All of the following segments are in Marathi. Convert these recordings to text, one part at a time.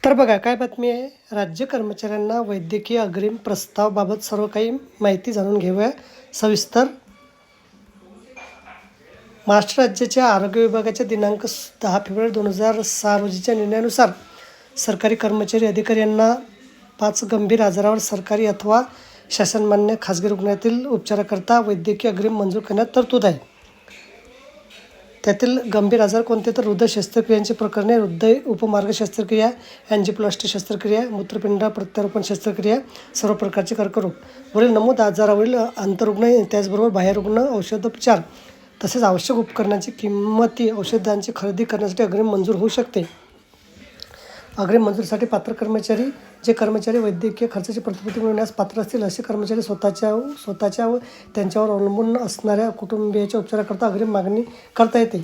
तर बघा काय बातमी आहे. राज्य कर्मचाऱ्यांना वैद्यकीय अग्रिम प्रस्तावाबाबत सर्व काही माहिती जाणून घेऊया सविस्तर. महाराष्ट्र राज्याच्या आरोग्य विभागाच्या दिनांक 10 फेब्रुवारी 2006 रोजीच्या निर्णयानुसार सरकारी कर्मचारी अधिकारी यांना 5 गंभीर आजारावर सरकारी अथवा शासनमान्य खाजगी रुग्णालयातील उपचाराकरता वैद्यकीय अग्रिम मंजूर करण्यात तरतूद आहे. त्यातील गंभीर आजार कोणते तर हृदय शस्त्रक्रियांची प्रकरणे, हृदय उपमार्ग शस्त्रक्रिया, अँजिओप्लास्टी शस्त्रक्रिया, मूत्रपिंड प्रत्यारोपण शस्त्रक्रिया, सर्व प्रकारचे कर्करोग. वरील नमूद आजारावरील आंतररुग्ण त्याचबरोबर बाह्यरुग्ण औषधोपचार तसेच आवश्यक उपकरणांची किंमती औषधांची खरेदी करण्यासाठी अग्रिम मंजूर होऊ शकते. अग्रिम मंजुरीसाठी पात्र कर्मचारी जे कर्मचारी वैद्यकीय खर्चाची प्रतिपूर्ती मिळवण्यास पात्र असतील असे कर्मचारी स्वतःच्या व त्यांच्यावर अवलंबून असणाऱ्या कुटुंबियाच्या उपचाराकरता अग्रिम मागणी करता येते.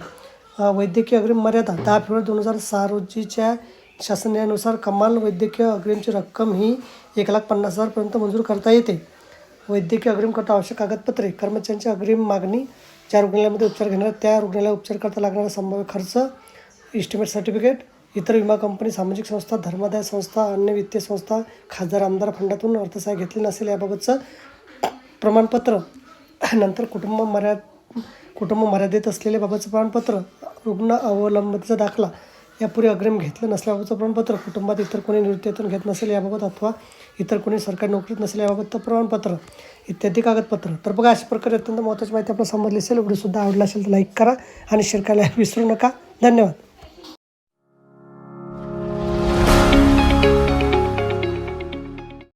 वैद्यकीय अग्रिम मर्यादा 10 फेब्रुवारी 2006 रोजीच्या शासन निर्णयानुसार कमाल वैद्यकीय अग्रिमची रक्कम ही 1,50,000 पर्यंत मंजूर करता येते. वैद्यकीय अग्रिमकरता आवश्यक कागदपत्रे. कर्मचाऱ्यांची अग्रिम मागणी. ज्या रुग्णालयामध्ये उपचार घेणार त्या रुग्णालयाला उपचाराकरता लागणारा संभाव्य खर्च, इस्टिमेट सर्टिफिकेट, इतर विमा कंपनी, सामाजिक संस्था, धर्मादाय संस्था, अन्य वित्तीय संस्था, खासदार आमदार फंडातून अर्थसहाय्य घेतले नसेल याबाबतचं प्रमाणपत्र. नंतर कुटुंब मर्यादित असलेल्याबाबतचं प्रमाणपत्र, रुग्ण अवलंबतेचा दाखला, यापूर्वी अग्रिम घेतलं नसल्याबाबतचं प्रमाणपत्र, कुटुंबात इतर कोणी निवृत्तीतून घेत नसेल याबाबत अथवा इतर कोणी सरकारी नोकरीत नसेल याबाबतचं प्रमाणपत्र इत्यादी कागदपत्र. तर बघा अशा प्रकारे अत्यंत महत्त्वाची माहिती आपण समजली असेल. व्हिडिओसुद्धा आवडला असेल तर लाईक करा आणि शेअर करायला विसरू नका. धन्यवाद.